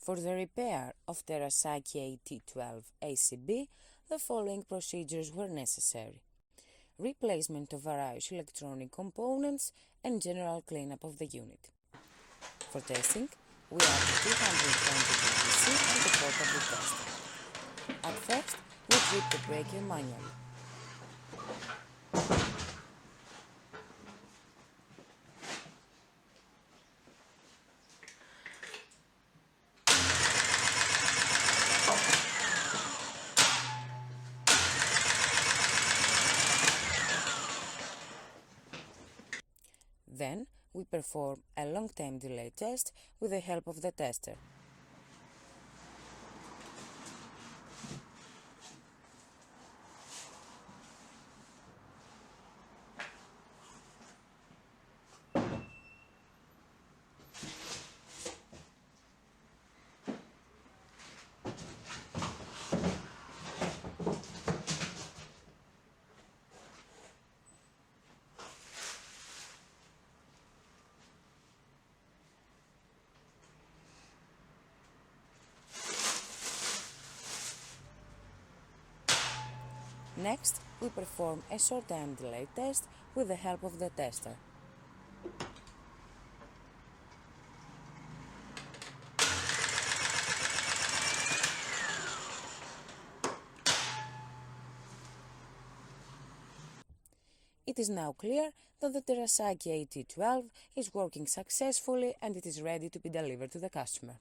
For the repair of Terasaki AT12 ACB, the following procedures were necessary: replacement of various electronic components and general cleanup of the unit. For testing, we added 220 VPC and the portable tester. At first, we tripped the breaker manually. Then, we perform a long-time delay test with the help of the tester. Next, we perform a short time delay test with the help of the tester. It is now clear that the Terasaki AT12 is working successfully and it is ready to be delivered to the customer.